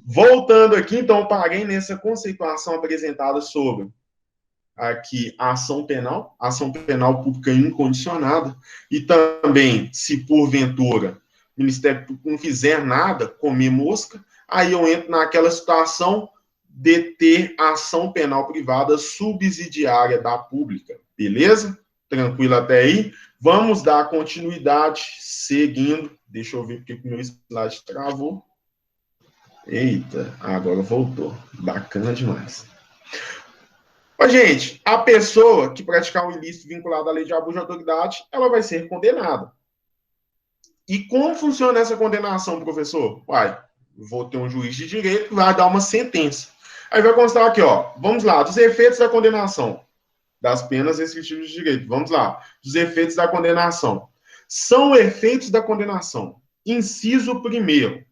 Voltando aqui, então, eu parei nessa conceituação apresentada sobre aqui a ação penal pública incondicionada, e também, se porventura o Ministério Público não fizer nada, comer mosca, aí eu entro naquela situação de ter ação penal privada subsidiária da pública. Beleza? Tranquilo até aí? Vamos dar continuidade, seguindo. Deixa eu ver porque o meu slide travou. Eita, agora voltou. Bacana demais. Mas, gente, a pessoa que praticar um ilícito vinculado à lei de abuso de autoridade, ela vai ser condenada. E como funciona essa condenação, professor? Uai, vou ter um juiz de direito que vai dar uma sentença. Aí vai constar aqui, ó, vamos lá, dos efeitos da condenação, das penas restritivas de direito. Vamos lá, dos efeitos da condenação. São efeitos da condenação. Inciso primeiro,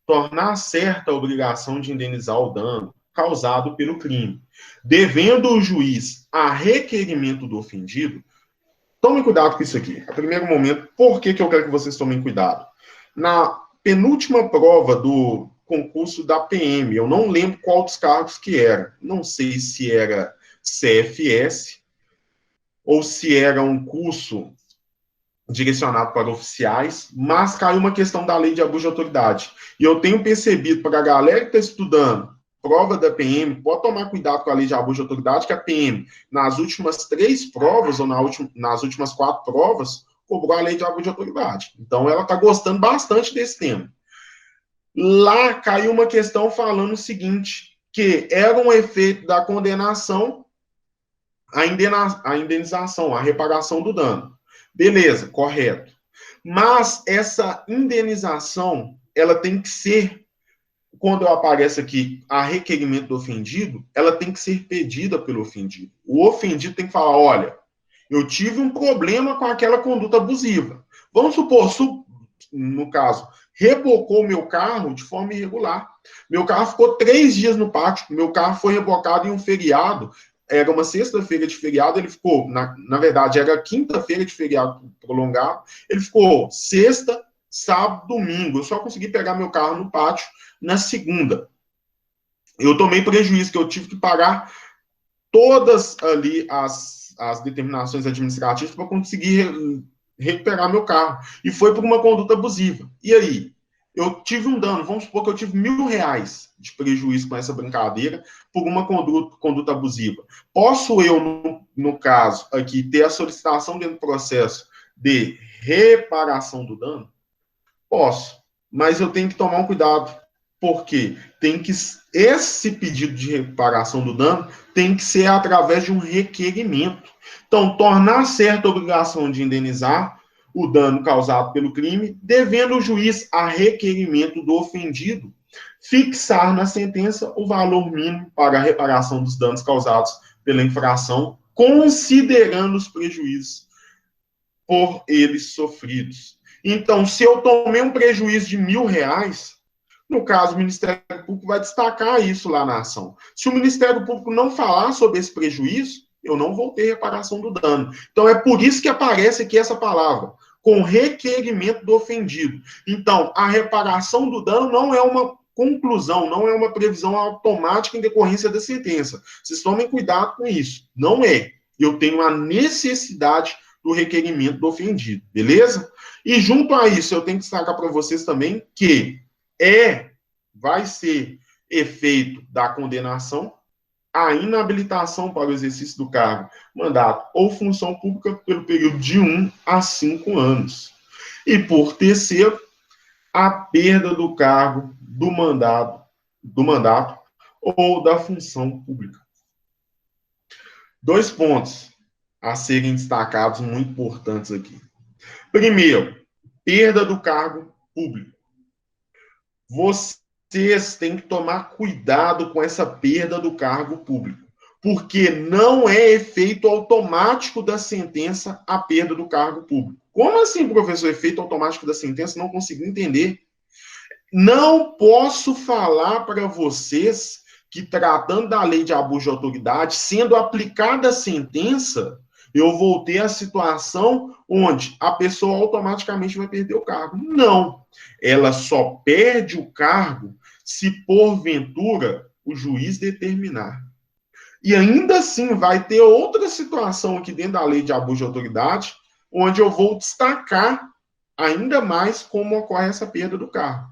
tornar certa a obrigação de indenizar o dano causado pelo crime, devendo o juiz, a requerimento do ofendido. Tome cuidado com isso aqui. A primeiro momento, por que eu quero que vocês tomem cuidado? Na penúltima prova do concurso da PM, eu não lembro qual dos cargos que era. Não sei se era CFS ou se era um curso direcionado para oficiais, mas caiu uma questão da lei de abuso de autoridade. E eu tenho percebido para a galera que está estudando prova da PM, pode tomar cuidado com a lei de abuso de autoridade, que a PM, nas últimas 3 provas, ou nas últimas 4 provas, cobrou a lei de abuso de autoridade. Então, ela está gostando bastante desse tema. Lá caiu uma questão falando o seguinte, que era um efeito da condenação a indenização, a reparação do dano. Beleza, correto. Mas essa indenização, ela tem que ser, quando aparece aqui a requerimento do ofendido, ela tem que ser pedida pelo ofendido. O ofendido tem que falar, olha, eu tive um problema com aquela conduta abusiva. Vamos supor, no caso, rebocou meu carro de forma irregular. Meu carro ficou 3 dias no pátio, meu carro foi rebocado em um feriado, era uma sexta-feira de feriado, ele ficou, na verdade, era quinta-feira de feriado prolongado, ele ficou sexta, sábado, domingo. Eu só consegui pegar meu carro no pátio na segunda. Eu tomei prejuízo, que eu tive que pagar todas ali as determinações administrativas para conseguir recuperar meu carro. E foi por uma conduta abusiva. E aí? Eu tive um dano, vamos supor que eu tive R$ 1.000 de prejuízo com essa brincadeira por uma conduta abusiva. Posso eu, no caso aqui, ter a solicitação dentro do processo de reparação do dano? Posso, mas eu tenho que tomar um cuidado, porque esse pedido de reparação do dano tem que ser através de um requerimento. Então, tornar certa a obrigação de indenizar o dano causado pelo crime, devendo o juiz, a requerimento do ofendido, fixar na sentença o valor mínimo para a reparação dos danos causados pela infração, considerando os prejuízos por eles sofridos. Então, se eu tomei um prejuízo de R$ 1.000, no caso, o Ministério Público vai destacar isso lá na ação. Se o Ministério Público não falar sobre esse prejuízo, eu não vou ter reparação do dano. Então, é por isso que aparece aqui essa palavra, com requerimento do ofendido. Então, a reparação do dano não é uma conclusão, não é uma previsão automática em decorrência da sentença. Vocês tomem cuidado com isso. Não é. Eu tenho a necessidade do requerimento do ofendido, beleza? E junto a isso, eu tenho que destacar para vocês também que vai ser efeito da condenação a inabilitação para o exercício do cargo, mandato ou função pública pelo período de 1 a 5 anos. E por terceiro, a perda do cargo, do mandato ou da função pública. 2 pontos a serem destacados muito importantes aqui. Primeiro, perda do cargo público. Vocês têm que tomar cuidado com essa perda do cargo público, porque não é efeito automático da sentença a perda do cargo público. Como assim, professor, efeito automático da sentença? Não consegui entender. Não posso falar para vocês que, tratando da lei de abuso de autoridade, sendo aplicada a sentença, eu vou ter a situação onde a pessoa automaticamente vai perder o cargo. Não. Ela só perde o cargo se, porventura, o juiz determinar. E ainda assim vai ter outra situação aqui dentro da lei de abuso de autoridade, onde eu vou destacar ainda mais como ocorre essa perda do cargo.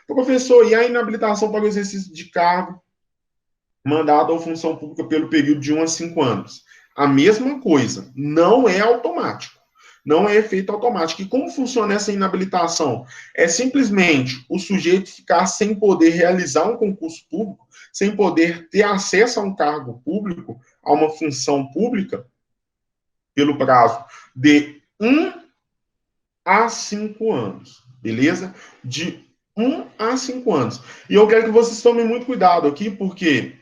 Professor, e a inabilitação para o exercício de cargo, mandato ou função pública pelo período de 1 a 5 anos? A mesma coisa, não é automático. Não é efeito automático. E como funciona essa inabilitação? É simplesmente o sujeito ficar sem poder realizar um concurso público, sem poder ter acesso a um cargo público, a uma função pública, pelo prazo de 1 a 5 anos. Beleza? De 1 a 5 anos. E eu quero que vocês tomem muito cuidado aqui, porque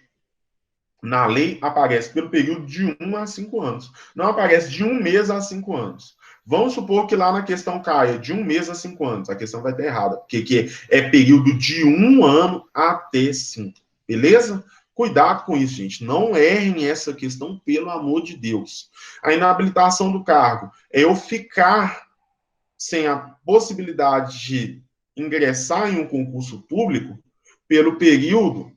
na lei aparece pelo período de 1 a 5 anos. Não aparece de 1 mês a 5 anos. Vamos supor que lá na questão caia de 1 mês a 5 anos. A questão vai estar errada, porque é período de 1 ano até 5. Beleza? Cuidado com isso, gente. Não errem essa questão, pelo amor de Deus. A inabilitação do cargo é eu ficar sem a possibilidade de ingressar em um concurso público pelo período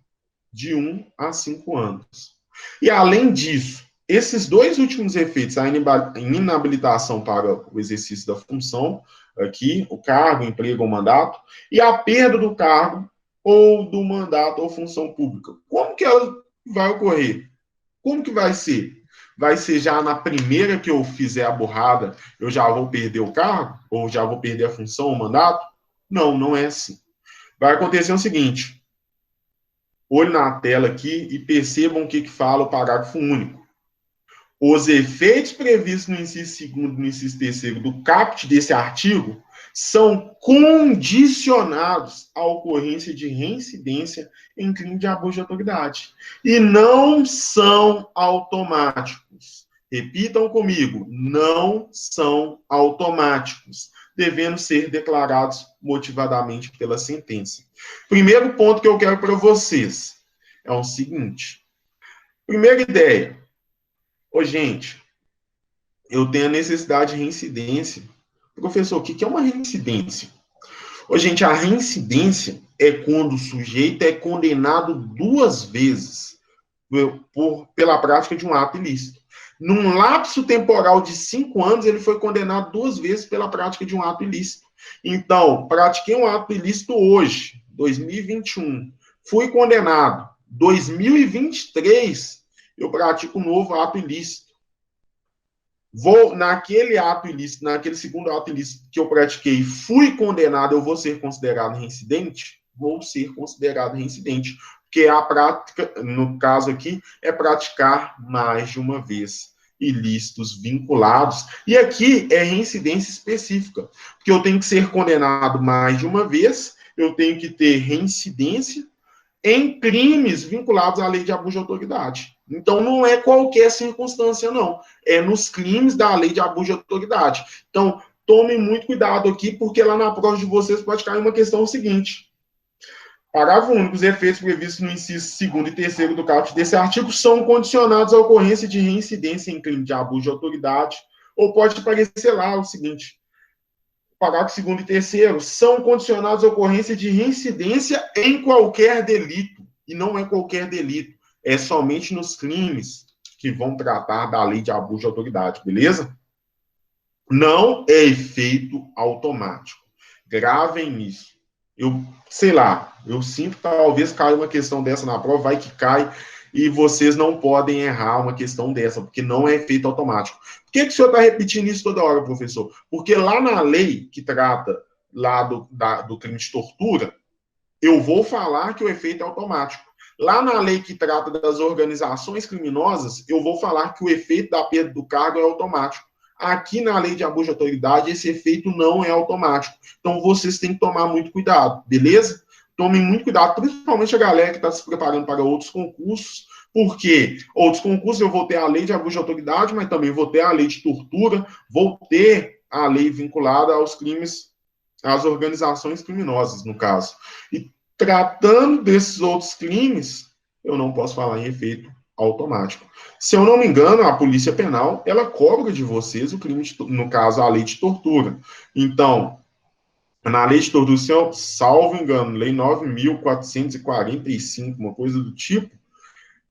de 1 a 5 anos. E, além disso, esses dois últimos efeitos, a inabilitação para o exercício da função, aqui, o cargo, o emprego ou mandato, e a perda do cargo ou do mandato ou função pública. Como que ela vai ocorrer? Como que vai ser? Vai ser já na primeira que eu fizer a burrada, eu já vou perder o cargo? Ou já vou perder a função, o mandato? Não, não é assim. Vai acontecer o seguinte: olhe na tela aqui e percebam o que fala o parágrafo único. Os efeitos previstos no inciso 2º e no inciso 3º do caput desse artigo são condicionados à ocorrência de reincidência em crime de abuso de autoridade e não são automáticos. Repitam comigo, não são automáticos, devendo ser declarados motivadamente pela sentença. Primeiro ponto que eu quero para vocês é o seguinte. Primeira ideia. Ô, gente, eu tenho a necessidade de reincidência. Professor, o que é uma reincidência? Ô, gente, a reincidência é quando o sujeito é condenado 2 vezes pela prática de um ato ilícito. Num lapso temporal de 5 anos, ele foi condenado 2 vezes pela prática de um ato ilícito. Então, pratiquei um ato ilícito hoje, 2021. Fui condenado. 2023, eu pratico um novo ato ilícito. Vou, naquele ato ilícito, naquele segundo ato ilícito que eu pratiquei, fui condenado, eu vou ser considerado reincidente? Vou ser considerado reincidente. Porque a prática, no caso aqui, é praticar mais de uma vez ilícitos vinculados. E aqui é reincidência específica. Porque eu tenho que ser condenado mais de uma vez, eu tenho que ter reincidência em crimes vinculados à lei de abuso de autoridade. Então, não é qualquer circunstância, não. É nos crimes da lei de abuso de autoridade. Então, tomem muito cuidado aqui, porque lá na prova de vocês pode cair uma questão seguinte. Parágrafo único. Os efeitos previstos no inciso 2º e 3º do caput desse artigo são condicionados à ocorrência de reincidência em crime de abuso de autoridade, ou pode aparecer lá o seguinte: parágrafo 2º e 3º são condicionados à ocorrência de reincidência em qualquer delito. E não é qualquer delito. É somente nos crimes que vão tratar da lei de abuso de autoridade, beleza? Não é efeito automático. Gravem isso. Eu, sei lá, eu sinto que talvez caia uma questão dessa na prova, vai que cai, e vocês não podem errar uma questão dessa, porque não é efeito automático. Por que o senhor está repetindo isso toda hora, professor? Porque lá na lei que trata lá do crime de tortura, eu vou falar que o efeito é automático. Lá na lei que trata das organizações criminosas, eu vou falar que o efeito da perda do cargo é automático. Aqui na lei de abuso de autoridade, esse efeito não é automático. Então, vocês têm que tomar muito cuidado, beleza? Tomem muito cuidado, principalmente a galera que está se preparando para outros concursos, porque outros concursos eu vou ter a lei de abuso de autoridade, mas também vou ter a lei de tortura, vou ter a lei vinculada aos crimes, às organizações criminosas, no caso. E tratando desses outros crimes, eu não posso falar em efeito automático. Se eu não me engano, a Polícia Penal, ela cobra de vocês o crime, no caso, a lei de tortura. Então, na lei de tortura, se eu salvo engano, lei 9.445, uma coisa do tipo,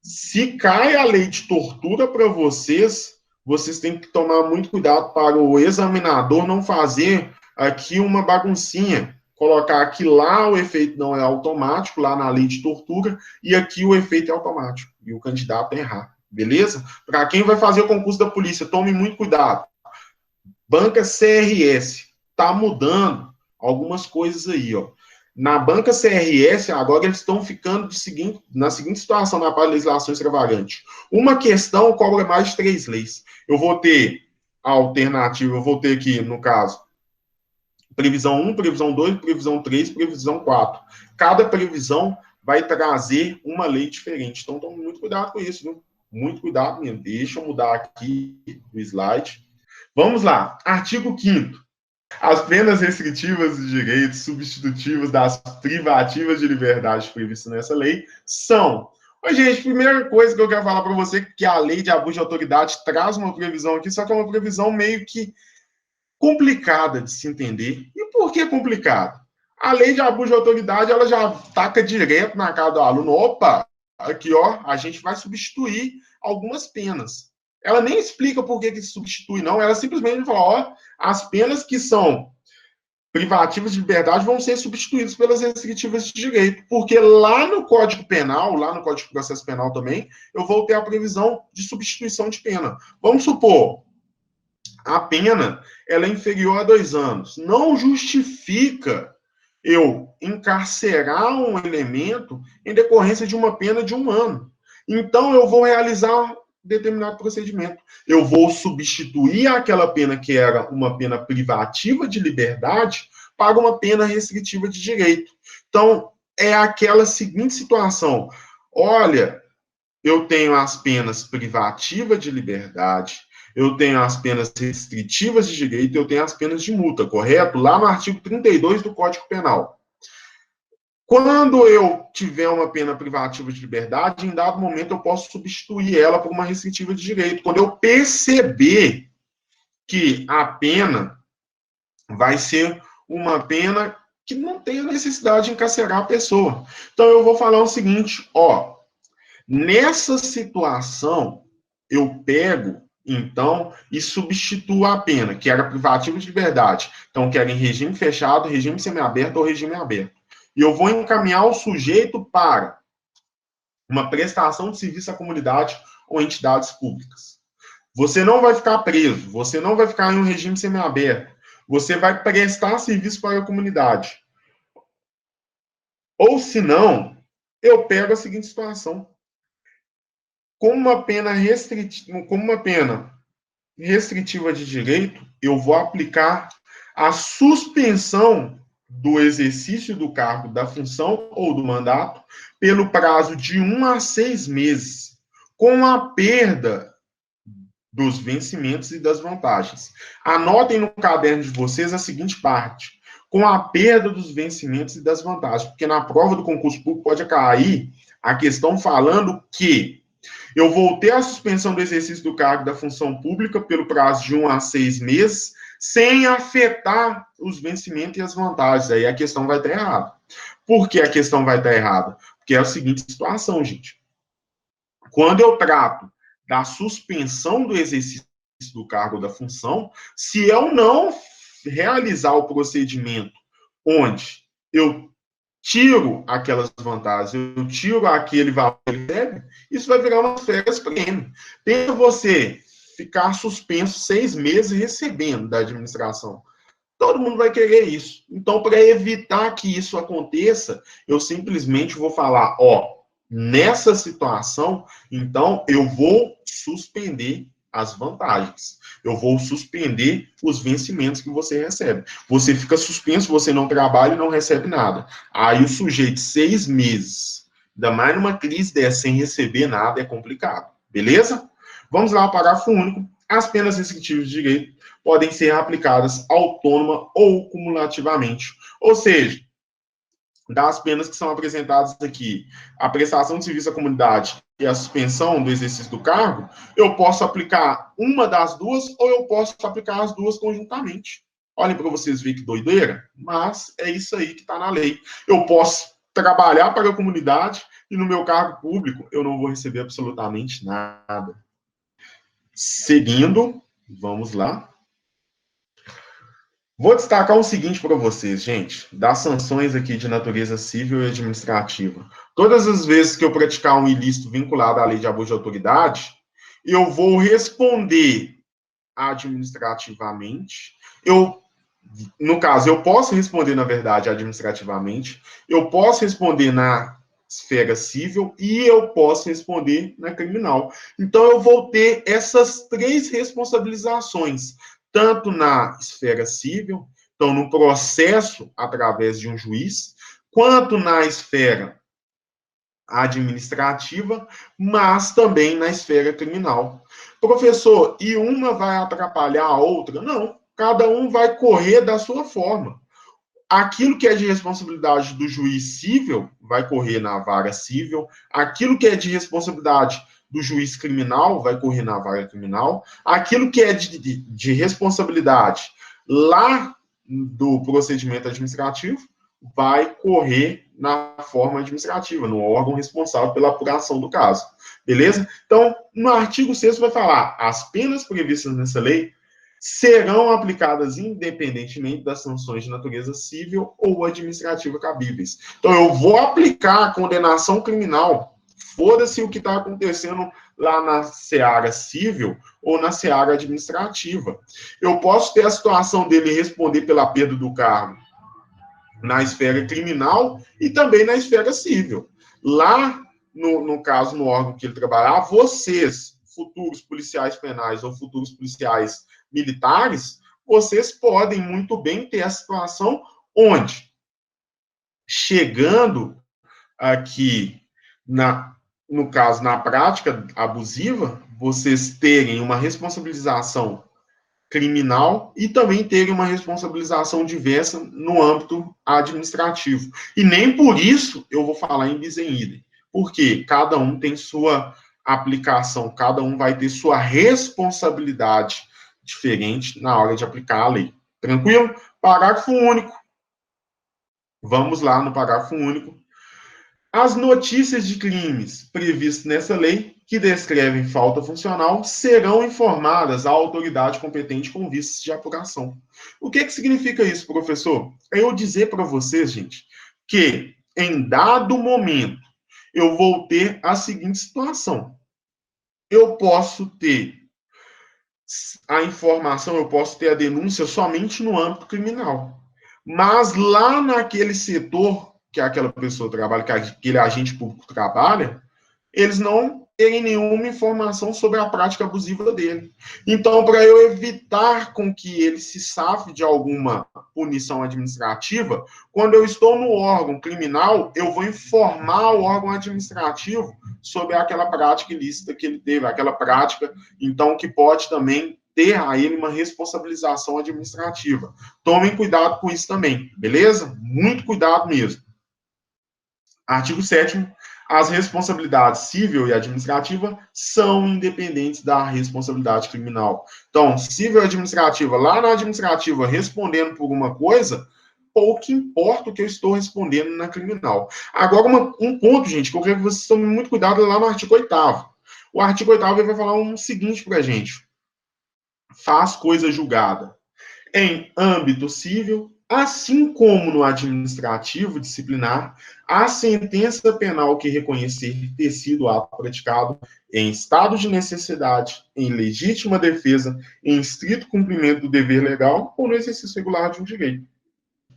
se cai a lei de tortura para vocês, vocês têm que tomar muito cuidado para o examinador não fazer aqui uma baguncinha. Colocar aqui lá o efeito não é automático, lá na lei de tortura, e aqui o efeito é automático. E o candidato errar. Beleza? Para quem vai fazer o concurso da polícia, tome muito cuidado. Banca CRS está mudando algumas coisas aí, ó. Na banca CRS, agora eles estão ficando na seguinte situação na parte de legislação extravagante. Uma questão cobra mais de 3 leis. Eu vou ter a alternativa, eu vou ter aqui, no caso, previsão 1, previsão 2, previsão 3, previsão 4. Cada previsão vai trazer uma lei diferente. Então, tome muito cuidado com isso, viu? Muito cuidado mesmo. Deixa eu mudar aqui o slide. Vamos lá. Artigo 5º. As penas restritivas de direitos substitutivas das privativas de liberdade previstas nessa lei são... Ô, gente, primeira coisa que eu quero falar para você é que a lei de abuso de autoridade traz uma previsão aqui, só que é uma previsão meio que complicada de se entender. E por que complicada? A lei de abuso de autoridade, ela já taca direto na cara do aluno. Opa, aqui, ó, a gente vai substituir algumas penas. Ela nem explica por que se substitui, não. Ela simplesmente fala, ó, as penas que são privativas de liberdade vão ser substituídas pelas restritivas de direito. Porque lá no Código Penal, lá no Código de Processo Penal também, eu vou ter a previsão de substituição de pena. Vamos supor, a pena ela é inferior a 2 anos. Não justifica eu encarcerar um elemento em decorrência de uma pena de 1 ano. Então, eu vou realizar determinado procedimento. Eu vou substituir aquela pena que era uma pena privativa de liberdade para uma pena restritiva de direito. Então, é aquela seguinte situação. Olha, eu tenho as penas privativas de liberdade, eu tenho as penas restritivas de direito, eu tenho as penas de multa, correto? Lá no artigo 32 do Código Penal. Quando eu tiver uma pena privativa de liberdade, em dado momento eu posso substituir ela por uma restritiva de direito. Quando eu perceber que a pena vai ser uma pena que não tem a necessidade de encarcerar a pessoa. Então eu vou falar o seguinte, ó, nessa situação eu pego, então, e substituo a pena, que era privativa de liberdade. Então, que era em regime fechado, regime semiaberto ou regime aberto. E eu vou encaminhar o sujeito para uma prestação de serviço à comunidade ou entidades públicas. Você não vai ficar preso, você não vai ficar em um regime semiaberto, você vai prestar serviço para a comunidade. Ou, se não, eu pego a seguinte situação. Como uma pena restritiva de direito, eu vou aplicar a suspensão do exercício do cargo, da função ou do mandato pelo prazo de 1 a 6 meses, com a perda dos vencimentos e das vantagens. Anotem no caderno de vocês a seguinte parte: com a perda dos vencimentos e das vantagens, porque na prova do concurso público pode cair a questão falando que eu vou ter a suspensão do exercício do cargo da função pública pelo prazo de 1 a 6 meses, sem afetar os vencimentos e as vantagens. Aí a questão vai estar errada. Por que a questão vai estar errada? Porque é a seguinte situação, gente. Quando eu trato da suspensão do exercício do cargo da função, se eu não realizar o procedimento onde eu tiro aquelas vantagens, eu tiro aquele valor que ele deve, isso vai virar umas férias prêmio. Tenta você ficar suspenso 6 meses recebendo da administração. Todo mundo vai querer isso. Então, para evitar que isso aconteça, eu simplesmente vou falar, ó, nessa situação, então, eu vou suspender as vantagens. Eu vou suspender os vencimentos que você recebe. Você fica suspenso, você não trabalha e não recebe nada. Aí o sujeito, 6 meses, ainda mais numa crise dessa, sem receber nada, é complicado. Beleza? Vamos lá, parágrafo único. As penas restritivas de direito podem ser aplicadas autônoma ou cumulativamente. Ou seja, das penas que são apresentadas aqui, a prestação de serviço à comunidade e a suspensão do exercício do cargo, eu posso aplicar uma das duas ou eu posso aplicar as duas conjuntamente. Olhem para vocês verem que doideira, mas é isso aí que está na lei. Eu posso trabalhar para a comunidade e no meu cargo público eu não vou receber absolutamente nada. Seguindo, vamos lá. Vou destacar o seguinte para vocês, gente, das sanções aqui de natureza civil e administrativa. Todas as vezes que eu praticar um ilícito vinculado à lei de abuso de autoridade, eu vou responder administrativamente. No caso, eu posso responder, na verdade, administrativamente, eu posso responder na esfera civil e eu posso responder na criminal. Então, eu vou ter essas três responsabilizações, tanto na esfera civil, então, no processo através de um juiz, quanto na esfera administrativa, mas também na esfera criminal. Professor, e uma vai atrapalhar a outra? Não, cada um vai correr da sua forma. Aquilo que é de responsabilidade do juiz civil vai correr na vara civil, aquilo que é de responsabilidade do juiz criminal vai correr na vara criminal, aquilo que é de responsabilidade lá do procedimento administrativo vai correr na forma administrativa, no órgão responsável pela apuração do caso. Beleza? Então, no artigo 6º vai falar: as penas previstas nessa lei serão aplicadas independentemente das sanções de natureza civil ou administrativa cabíveis. Então, eu vou aplicar a condenação criminal, foda-se o que está acontecendo lá na seara civil ou na seara administrativa. Eu posso ter a situação dele responder pela perda do cargo na esfera criminal e também na esfera civil. Lá, no caso, no órgão que ele trabalhar, vocês, futuros policiais penais ou futuros policiais militares, vocês podem muito bem ter a situação onde, chegando aqui, no caso, na prática abusiva, vocês terem uma responsabilização criminal e também terem uma responsabilização diversa no âmbito administrativo. E nem por isso eu vou falar em bis in idem, porque cada um tem sua aplicação, cada um vai ter sua responsabilidade diferente na hora de aplicar a lei. Tranquilo? Parágrafo único. Vamos lá no parágrafo único. As notícias de crimes previstas nessa lei, que descrevem falta funcional, serão informadas à autoridade competente com vistas de apuração. O que significa isso, professor? É eu dizer para vocês, gente, que em dado momento eu vou ter a seguinte situação. Eu posso ter a informação, eu posso ter a denúncia somente no âmbito criminal. Mas lá naquele setor que aquela pessoa trabalha, que aquele agente público trabalha, eles não terem nenhuma informação sobre a prática abusiva dele. Então, para eu evitar com que ele se safe de alguma punição administrativa, quando eu estou no órgão criminal, eu vou informar o órgão administrativo sobre aquela prática ilícita que ele teve, aquela prática, então, que pode também ter a ele uma responsabilização administrativa. Tomem cuidado com isso também, beleza? Muito cuidado mesmo. Artigo 7º. As responsabilidades civil e administrativa são independentes da responsabilidade criminal. Então, civil e administrativa, lá na administrativa, respondendo por uma coisa, pouco importa o que eu estou respondendo na criminal. Agora, um ponto, gente, que eu quero que vocês tomem muito cuidado lá no artigo 8º. O artigo 8º vai falar um seguinte para a gente. Faz coisa julgada em âmbito civil, assim como no administrativo disciplinar, a sentença penal que reconhecer ter sido ato praticado em estado de necessidade, em legítima defesa, em estrito cumprimento do dever legal ou no exercício regular de um direito.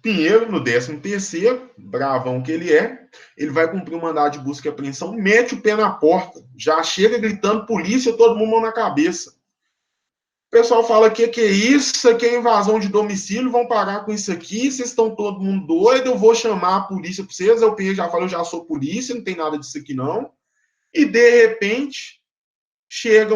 Pinheiro, no 13º, bravão que ele vai cumprir um mandado de busca e apreensão, mete o pé na porta, já chega gritando polícia, todo mundo mão na cabeça. O pessoal fala que é isso aqui é invasão de domicílio, vão parar com isso aqui, vocês estão todo mundo doido, eu vou chamar a polícia para vocês, o PE já fala, eu já sou polícia, não tem nada disso aqui não. E de repente, chega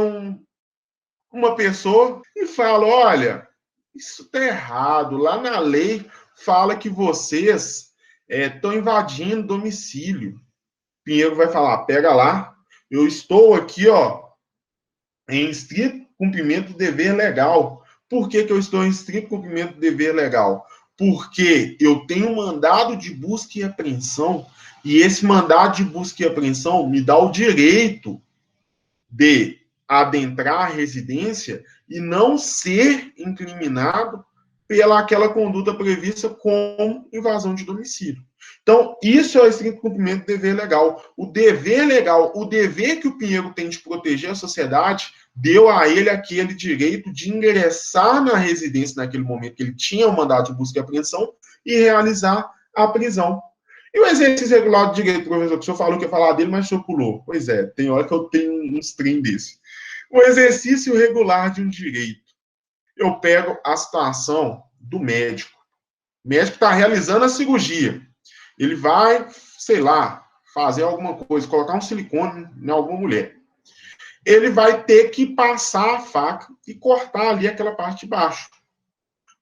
uma pessoa e fala, olha, isso está errado, lá na lei fala que vocês estão invadindo domicílio. Pinheiro vai falar, pega lá, eu estou aqui, ó, em estrito cumprimento do dever legal. Por que eu estou em estrito cumprimento do dever legal? Porque eu tenho mandado de busca e apreensão, e esse mandado de busca e apreensão me dá o direito de adentrar a residência e não ser incriminado pela aquela conduta prevista como invasão de domicílio. Então, isso é o estrito cumprimento do dever legal. O dever legal, o dever que o Pinheiro tem de proteger a sociedade, deu a ele aquele direito de ingressar na residência naquele momento que ele tinha o mandado de busca e apreensão e realizar a prisão. E o exercício regular do direito, professor, que o senhor falou que ia falar dele, mas o senhor pulou. Pois é, tem hora que eu tenho uns trem desse. O exercício regular de um direito. Eu pego a situação do médico. O médico está realizando a cirurgia. Ele vai, sei lá, fazer alguma coisa, colocar um silicone em alguma mulher. Ele vai ter que passar a faca e cortar ali aquela parte de baixo.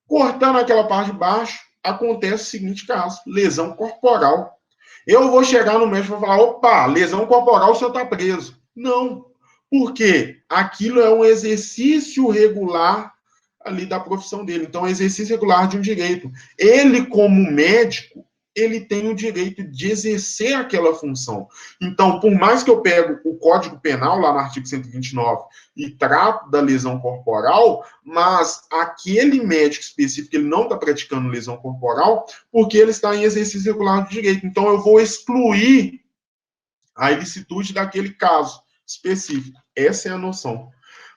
Cortando aquela parte de baixo, acontece o seguinte caso: lesão corporal. Eu vou chegar no médico e vou falar, opa, lesão corporal, o senhor está preso. Não, porque aquilo é um exercício regular ali da profissão dele. Então, é um exercício regular de um direito. Ele, como médico, ele tem o direito de exercer aquela função. Então, por mais que eu pego o Código Penal, lá no artigo 129, e trato da lesão corporal, mas aquele médico específico, ele não está praticando lesão corporal, porque ele está em exercício regular de direito. Então, eu vou excluir a ilicitude daquele caso específico. Essa é a noção.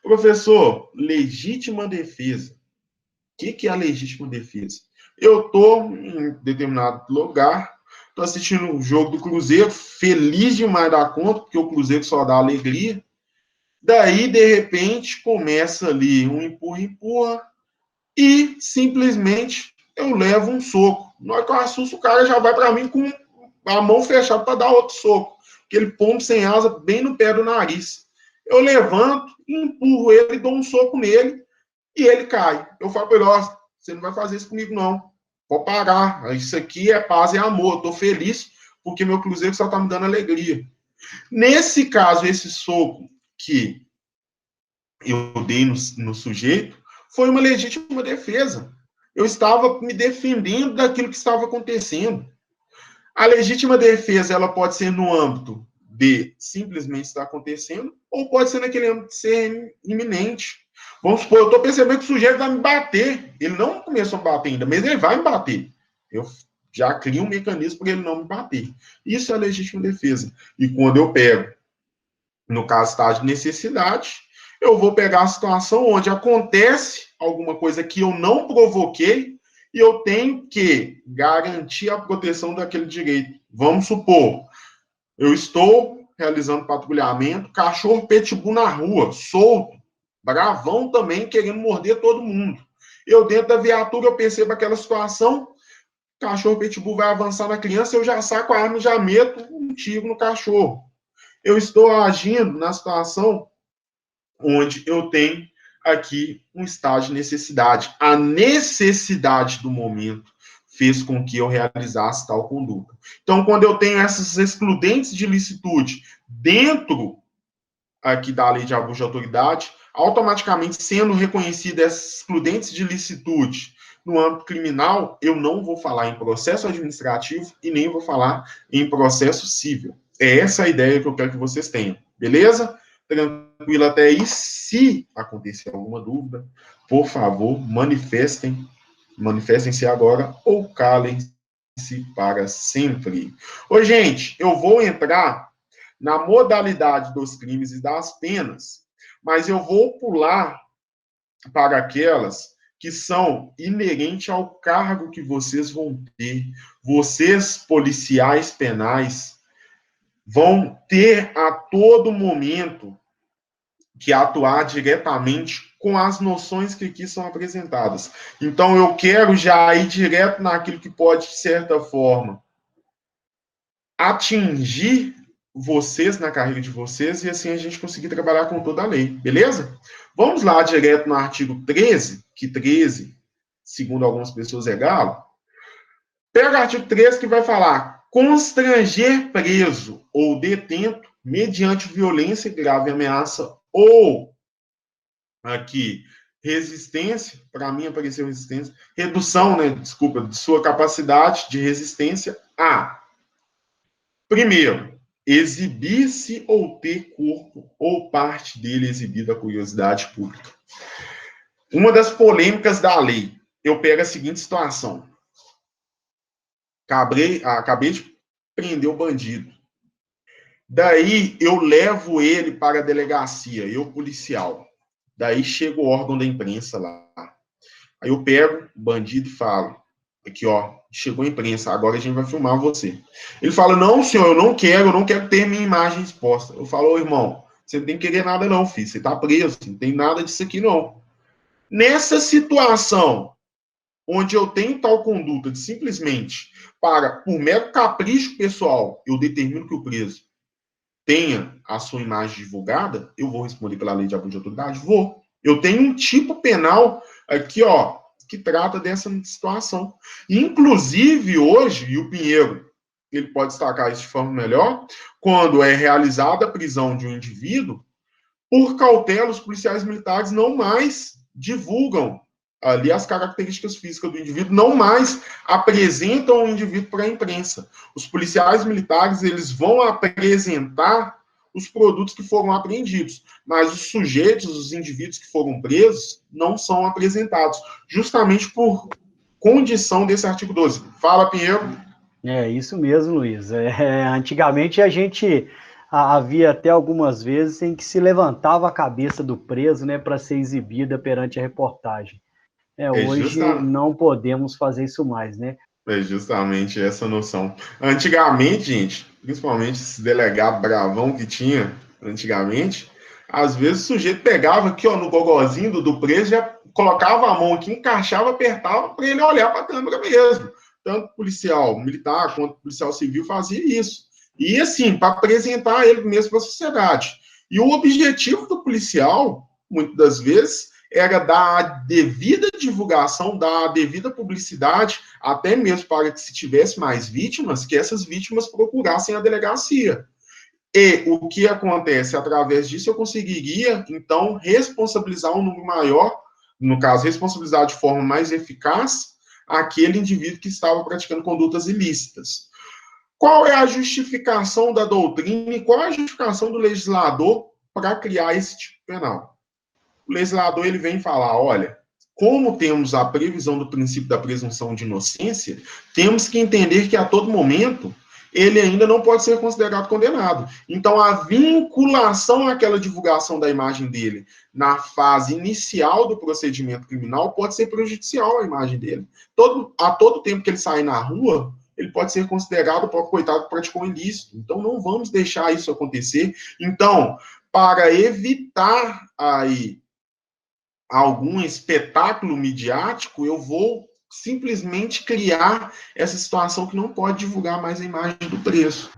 Professor, legítima defesa. O que é a legítima defesa? Eu estou em determinado lugar, estou assistindo um jogo do Cruzeiro, feliz demais da conta, porque o Cruzeiro só dá alegria. Daí, de repente, começa ali um empurra-empurra e simplesmente eu levo um soco. Na hora que eu assusto, o cara já vai para mim com a mão fechada para dar outro soco. Aquele pombo sem asa bem no pé do nariz. Eu levanto, empurro ele, dou um soco nele e ele cai. Eu falo para ele, ó, você não vai fazer isso comigo, não. Pode parar. Isso aqui é paz e amor. Estou feliz porque meu Cruzeiro só está me dando alegria. Nesse caso, esse soco que eu dei no sujeito foi uma legítima defesa. Eu estava me defendendo daquilo que estava acontecendo. A legítima defesa, ela pode ser no âmbito de simplesmente estar acontecendo, ou pode ser naquele âmbito de ser iminente. Vamos supor, eu estou percebendo que o sujeito vai me bater. Ele não começou a bater ainda, mas ele vai me bater. Eu já crio um mecanismo para ele não me bater. Isso é a legítima defesa. E quando eu pego, no caso, estágio de necessidade, eu vou pegar a situação onde acontece alguma coisa que eu não provoquei e eu tenho que garantir a proteção daquele direito. Vamos supor, eu estou realizando patrulhamento, cachorro pitbull na rua, solto, bravão também, querendo morder todo mundo. Eu, dentro da viatura, eu percebo aquela situação, cachorro pitbull vai avançar na criança, eu já saco a arma e já meto um tiro no cachorro. Eu estou agindo na situação onde eu tenho aqui um estado de necessidade. A necessidade do momento fez com que eu realizasse tal conduta. Então, quando eu tenho essas excludentes de licitude dentro aqui da lei de abuso de autoridade, automaticamente sendo reconhecidas essas excludentes de licitude no âmbito criminal, eu não vou falar em processo administrativo e nem vou falar em processo civil. É essa a ideia que eu quero que vocês tenham. Beleza? Tranquilo até aí. Se acontecer alguma dúvida, por favor, manifestem-se agora ou calem-se para sempre. Ô, gente, eu vou entrar na modalidade dos crimes e das penas, mas eu vou pular para aquelas que são inerentes ao cargo que vocês vão ter. Vocês, policiais penais, vão ter a todo momento que atuar diretamente com as noções que aqui são apresentadas. Então, eu quero já ir direto naquilo que pode, de certa forma, atingir vocês na carreira de vocês e assim a gente conseguir trabalhar com toda a lei, beleza? Vamos lá direto no artigo 13, que 13, segundo algumas pessoas, é galo. Pega o artigo 3 que vai falar constranger preso ou detento mediante violência, grave ameaça ou aqui resistência, para mim apareceu resistência, redução, né, desculpa, de sua capacidade de resistência a, primeiro, exibir-se ou ter corpo ou parte dele exibida à curiosidade pública. Uma das polêmicas da lei, eu pego a seguinte situação. Acabei de prender o bandido. Daí eu levo ele para a delegacia, eu policial. Daí chega o órgão da imprensa lá. Aí eu pego o bandido e falo, aqui ó, chegou a imprensa, agora a gente vai filmar você. Ele fala, não senhor, eu não quero ter minha imagem exposta. Eu falo, ô irmão, você não tem que querer nada não, filho, você tá preso, não tem nada disso aqui não. Nessa situação, onde eu tenho tal conduta de simplesmente, por mero capricho pessoal, eu determino que o preso tenha a sua imagem divulgada, eu vou responder pela lei de abuso de autoridade? Vou. Eu tenho um tipo penal aqui, ó, que trata dessa situação. Inclusive, hoje, e o Pinheiro, ele pode destacar isso de forma melhor, quando é realizada a prisão de um indivíduo, por cautela, os policiais militares não mais divulgam ali as características físicas do indivíduo, não mais apresentam o indivíduo para a imprensa. Os policiais militares, eles vão apresentar os produtos que foram apreendidos, mas os sujeitos, os indivíduos que foram presos, não são apresentados, justamente por condição desse artigo 12. Fala, Pinheiro. É isso mesmo, Luiz. Antigamente a gente havia até algumas vezes em que se levantava a cabeça do preso, né, para ser exibida perante a reportagem. Hoje não podemos fazer isso mais, né? É justamente essa noção. Antigamente, gente, principalmente esse delegado bravão que tinha antigamente, às vezes o sujeito pegava aqui, ó, no gogozinho do preso, já colocava a mão aqui, encaixava, apertava para ele olhar para a câmera mesmo. Tanto policial militar quanto policial civil fazia isso. E assim, para apresentar ele mesmo para a sociedade. E o objetivo do policial, muitas das vezes, era dar a devida divulgação, dar a devida publicidade, até mesmo para que se tivesse mais vítimas, que essas vítimas procurassem a delegacia. E o que acontece? Através disso eu conseguiria, então, responsabilizar um número maior, no caso, responsabilizar de forma mais eficaz aquele indivíduo que estava praticando condutas ilícitas. Qual é a justificação da doutrina e qual é a justificação do legislador para criar esse tipo penal? O legislador ele vem falar, olha, como temos a previsão do princípio da presunção de inocência, temos que entender que a todo momento ele ainda não pode ser considerado condenado. Então, a vinculação àquela divulgação da imagem dele na fase inicial do procedimento criminal pode ser prejudicial à imagem dele. A todo tempo que ele sair na rua, ele pode ser considerado o próprio coitado que praticou um ilícito. Então, não vamos deixar isso acontecer. Então, para evitar aí algum espetáculo midiático, eu vou simplesmente criar essa situação que não pode divulgar mais a imagem do preso.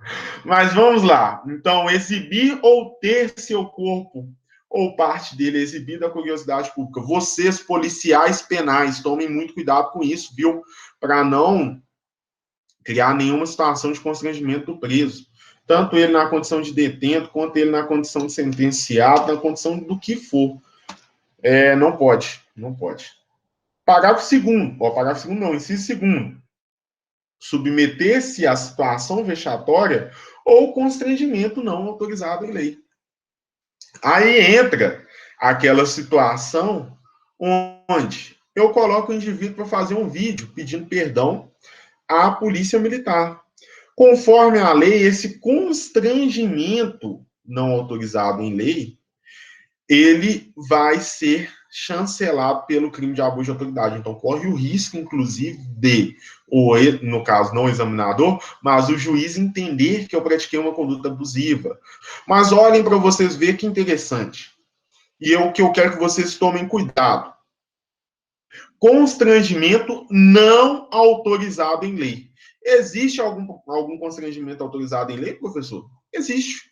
Mas vamos lá. Então, exibir ou ter seu corpo ou parte dele exibida à curiosidade pública. Vocês, policiais penais, tomem muito cuidado com isso, viu? Para não criar nenhuma situação de constrangimento do preso. Tanto ele na condição de detento, quanto ele na condição de sentenciado, na condição do que for. Não pode, não pode. Parágrafo 2º, parágrafo 2º não, inciso 2º. Submeter-se à situação vexatória ou constrangimento não autorizado em lei. Aí entra aquela situação onde eu coloco o indivíduo para fazer um vídeo pedindo perdão à polícia militar. Conforme a lei, esse constrangimento não autorizado em lei, ele vai ser chancelado pelo crime de abuso de autoridade. Então, corre o risco, inclusive, no caso, não o examinador, mas o juiz entender que eu pratiquei uma conduta abusiva. Mas olhem para vocês verem que interessante. E o que eu quero que vocês tomem cuidado. Constrangimento não autorizado em lei. Existe algum constrangimento autorizado em lei, professor? Existe.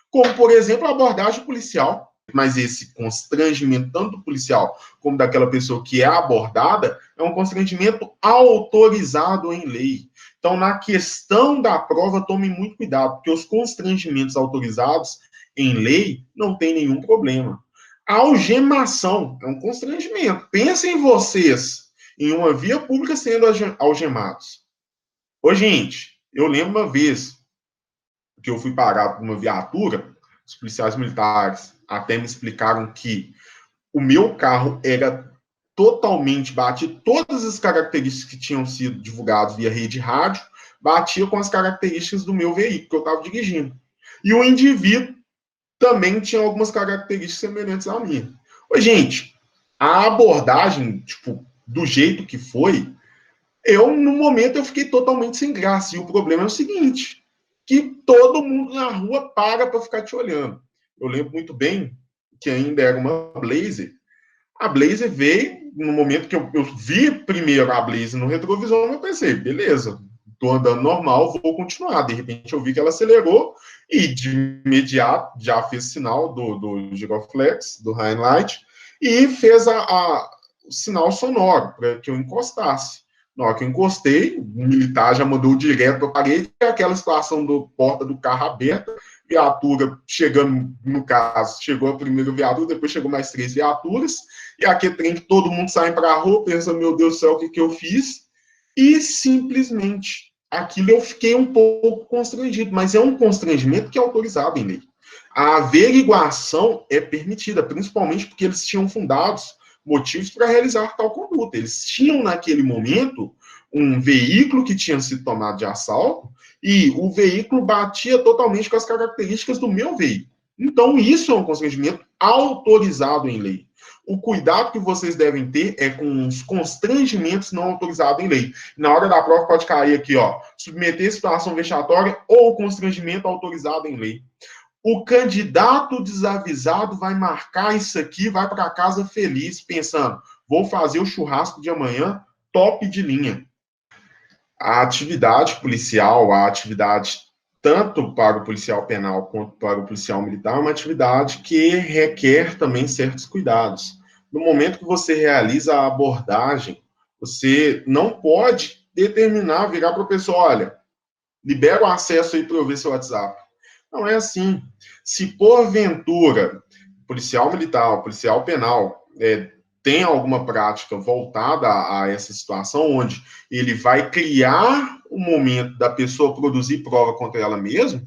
Como, por exemplo, a abordagem policial. mas esse constrangimento, tanto do policial como daquela pessoa que é abordada, é um constrangimento autorizado em lei. Então, na questão da prova, tome muito cuidado, porque os constrangimentos autorizados em lei não tem nenhum problema. A algemação é um constrangimento. Pensem vocês em uma via pública sendo algemados. Ô, gente, eu lembro uma vez que eu fui parado por uma viatura, os policiais militares até me explicaram que o meu carro era totalmente, batia todas as características que tinham sido divulgadas via rede rádio, batia com as características do meu veículo que eu estava dirigindo. E o indivíduo também tinha algumas características semelhantes à minha. Ô, gente, a abordagem, tipo, do jeito que foi, no momento, eu fiquei totalmente sem graça. E o problema é o seguinte, que todo mundo na rua para ficar te olhando. Eu lembro muito bem que ainda era uma Blazer. A Blazer veio, no momento que eu vi primeiro a Blazer no retrovisor, eu pensei, beleza, estou andando normal, vou continuar. De repente, eu vi que ela acelerou e, de imediato, já fez sinal do giroflex, do highlight, e fez o sinal sonoro para que eu encostasse. Na hora que eu encostei, o militar já mandou direto para a parede, aquela situação do porta do carro aberta, viatura chegando, no caso, chegou a primeira viatura, depois chegou mais 3 viaturas, e aquele trem que todo mundo sai para a rua, pensa, meu Deus do céu, o que eu fiz? E simplesmente, aquilo eu fiquei um pouco constrangido, mas é um constrangimento que é autorizado em lei. A averiguação é permitida, principalmente porque eles tinham fundados motivos para realizar tal conduta. Eles tinham, naquele momento, um veículo que tinha sido tomado de assalto e o veículo batia totalmente com as características do meu veículo. Então, isso é um constrangimento autorizado em lei. O cuidado que vocês devem ter é com os constrangimentos não autorizados em lei. Na hora da prova pode cair aqui, ó, submeter situação vexatória ou constrangimento autorizado em lei. O candidato desavisado vai marcar isso aqui, vai para casa feliz, pensando, vou fazer o churrasco de amanhã top de linha. A atividade policial, a atividade tanto para o policial penal quanto para o policial militar, é uma atividade que requer também certos cuidados. No momento que você realiza a abordagem, você não pode determinar, virar para o pessoal, olha, libera o acesso aí para eu ver seu WhatsApp. Não é assim. Se porventura policial militar, policial penal tem alguma prática voltada a essa situação, onde ele vai criar o momento da pessoa produzir prova contra ela mesma,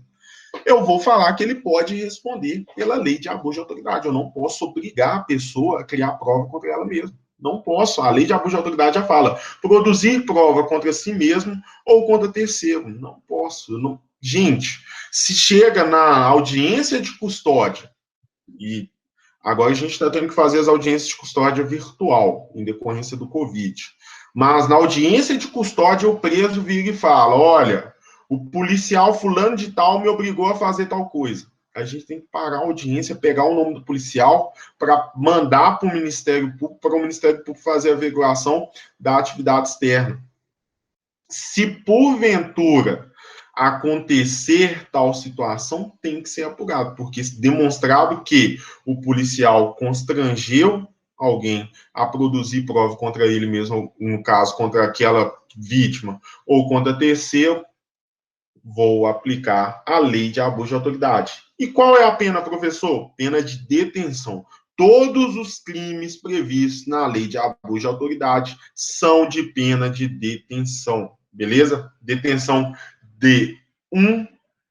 eu vou falar que ele pode responder pela lei de abuso de autoridade. Eu não posso obrigar a pessoa a criar prova contra ela mesma. Não posso. A lei de abuso de autoridade já fala produzir prova contra si mesmo ou contra terceiro. Não posso. Não... Gente, se chega na audiência de custódia, e agora a gente está tendo que fazer as audiências de custódia virtual, em decorrência do Covid. Mas na audiência de custódia, o preso vira e fala, olha, o policial fulano de tal me obrigou a fazer tal coisa. A gente tem que parar a audiência, pegar o nome do policial para mandar para o Ministério Público fazer a averiguação da atividade externa. Se porventura acontecer tal situação, tem que ser apurado, porque demonstrado que o policial constrangeu alguém a produzir prova contra ele mesmo, no caso, contra aquela vítima, ou contra terceiro, vou aplicar a lei de abuso de autoridade. E qual é a pena, professor? Pena de detenção. Todos os crimes previstos na lei de abuso de autoridade são de pena de detenção, beleza? Detenção de 1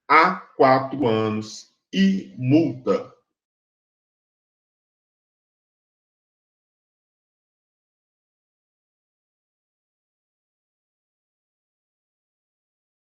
a 4 anos e multa.